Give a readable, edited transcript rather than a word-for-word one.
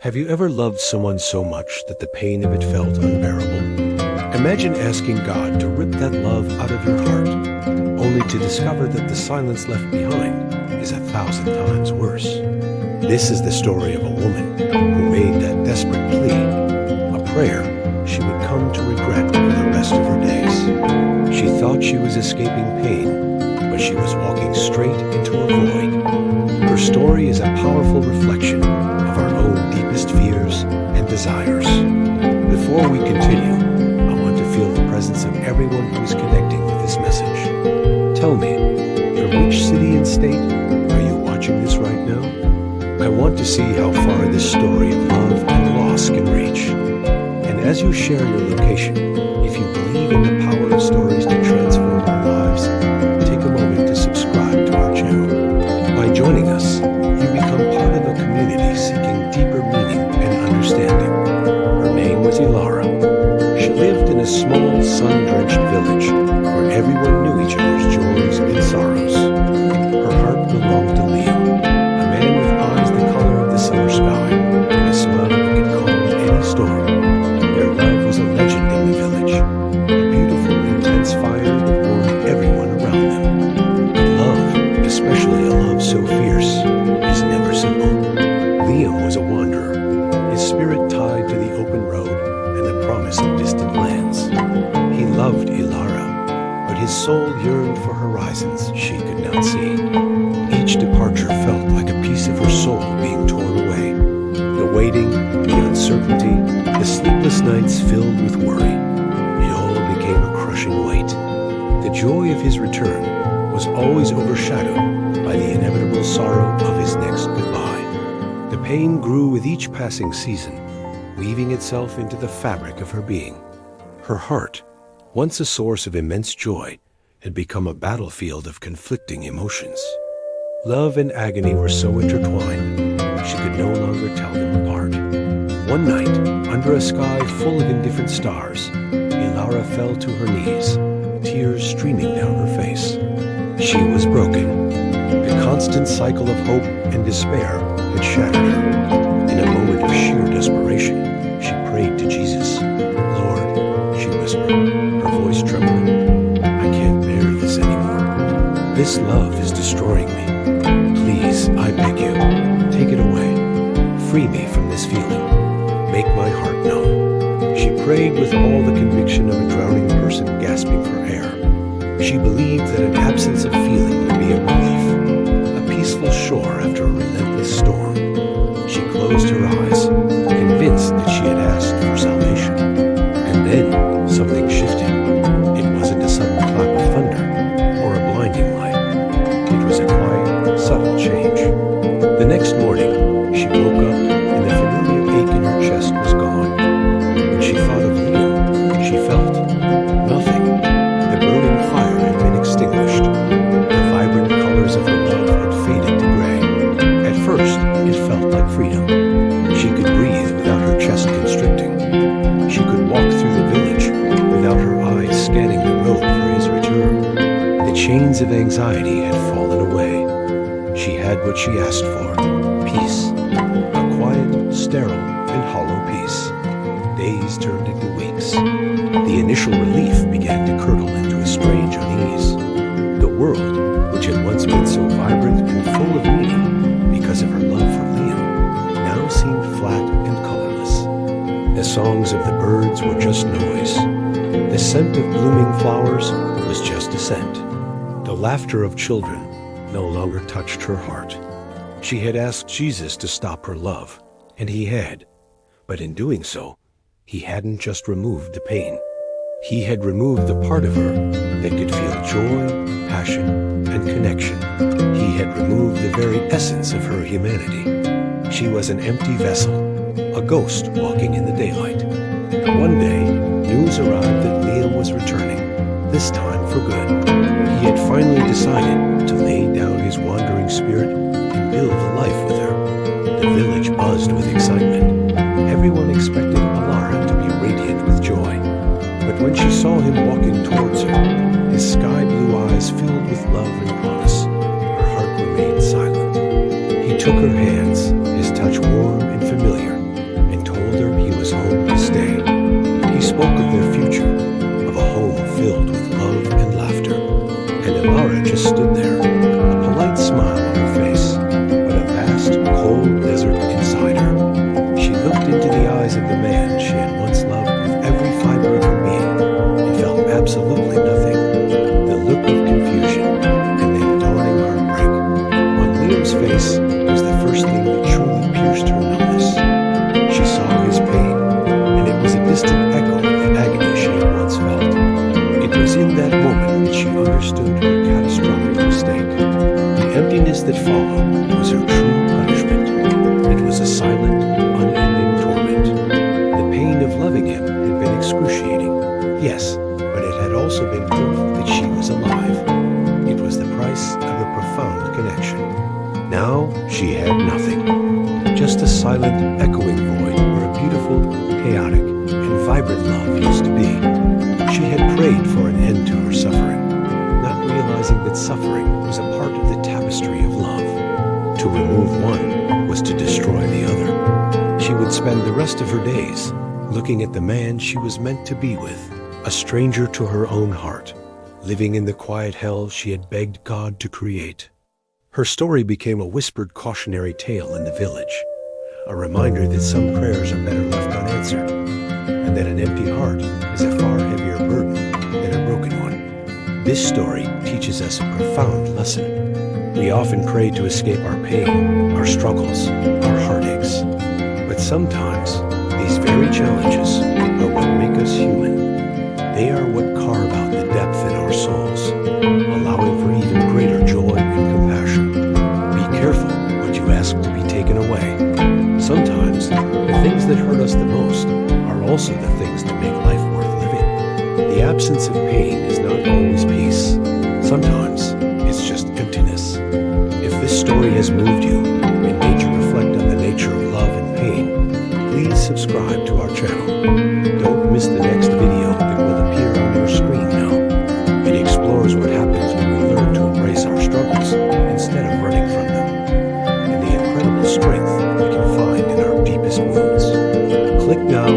Have you ever loved someone so much that the pain of it felt unbearable? Imagine asking God to rip that love out of your heart, only to discover that the silence left behind is 1,000 times worse. This is the story of a woman who made that desperate plea, a prayer she would come to regret for the rest of her days. She thought she was escaping pain, but she was walking straight into a void. Her story is a powerful reflection of our own deepest fears and desires. Before we continue, I want to feel the presence of everyone who is connecting with this message. Tell me, from which city and state are you watching this right now? I want to see how far this story of love and loss can reach. And as you share your location, if you believe in the power of stories to transform our lives, take a moment to subscribe to our channel. By joining us, you become part of a community seeking deeper meaning and understanding. Her name was Ilara. She lived in a small, sun-drenched village where everyone knew each other's joys and sorrows. Her heart belonged to Liam, a man with eyes the color of the summer sky and a smile that could calm any storm. Their love was a legend in the village, a beautiful, intense fire that warmed everyone around them. But love, especially a love so fierce, is never simple. Liam was a wanderer, his spirit tied to the open road and the promise of distant lands. He loved Ilara, but his soul yearned for horizons she could not see. Each departure felt like a piece of her soul being torn away. The waiting, the uncertainty, the sleepless nights filled with worry. It all became a crushing weight. The joy of his return was always overshadowed by the inevitable sorrow of his next goodbye. The pain grew with each passing season, weaving itself into the fabric of her being. Her heart, once a source of immense joy, had become a battlefield of conflicting emotions. Love and agony were so intertwined, she could no longer tell them apart. One night, under a sky full of indifferent stars, Ilara fell to her knees, tears streaming down her face. She was broken. The constant cycle of hope and despair had shattered her. In a moment of sheer desperation, she prayed to Jesus. "Lord," she whispered, her voice trembling, "I can't bear this anymore. This love is destroying me. Please, I beg you, take it away. Free me from this feeling. Make my heart numb." She prayed with all the conviction of a drowning person gasping for air. She believed that an absence of feeling would be a relief, a peaceful shore after a relentless storm. She closed her eyes, convinced that she had asked for salvation. And then something shifted. It wasn't a sudden clap of thunder or a blinding light. It was a quiet, subtle change. The next morning, she woke up and the familiar ache in her chest was gone. When she thought of Liam, she felt nothing. The burning fire had been extinguished. The vibrant colors of her love had faded to gray. At first, it felt like freedom. She could breathe without her chest constricting. She could walk through the village without her eyes scanning the road for his return. The chains of anxiety had fallen away. She had what she asked for, peace. A quiet, sterile, and hollow peace. Days turned into weeks. The initial relief began to curdle into a strange unease. The world, which had once been so vibrant and full of meaning because of her love for Liam, now seemed flat and colorless. The songs of the birds were just noise. The scent of blooming flowers was just a scent. The laughter of children no longer touched her heart. She had asked Jesus to stop her love, and he had. But in doing so, he hadn't just removed the pain. He had removed the part of her that could feel joy, passion, and connection. He had removed the very essence of her humanity. She was an empty vessel, a ghost walking in the daylight. One day, news arrived that Liam was returning, this time for good. He had finally decided to lay down his wandering spirit and build a life with her. The village buzzed with excitement. Everyone expected Ilara to be radiant with joy. But when she saw him walking towards her, his sky-blue eyes filled with love and promise, her heart remained silent. He took her hands, his touch warm and familiar, chaotic and vibrant love used to be. She had prayed for an end to her suffering, not realizing that suffering was a part of the tapestry of love. To remove one was to destroy the other. She would spend the rest of her days looking at the man she was meant to be with, a stranger to her own heart, living in the quiet hell she had begged God to create. Her story became a whispered cautionary tale in the village, a reminder that some prayers are better left unanswered, and that an empty heart is a far heavier burden than a broken one. This story teaches us a profound lesson. We often pray to escape our pain, our struggles, our heartaches. But sometimes, these very challenges are what make us human. They are what carve out the depth in our souls, allowing for even greater joy and compassion. Be careful what you ask to be taken away. Sometimes, the things that hurt us the most are also the things that make life worth living. The absence of pain is not always peace. Sometimes, it's just emptiness. If this story has moved you and made you reflect on the nature of love and pain, please subscribe to our channel. Don't miss the next video that will appear on your screen now. It explores what happens when we learn to embrace our struggles instead of running from them, and the incredible strength we can find in our deepest wounds. Click now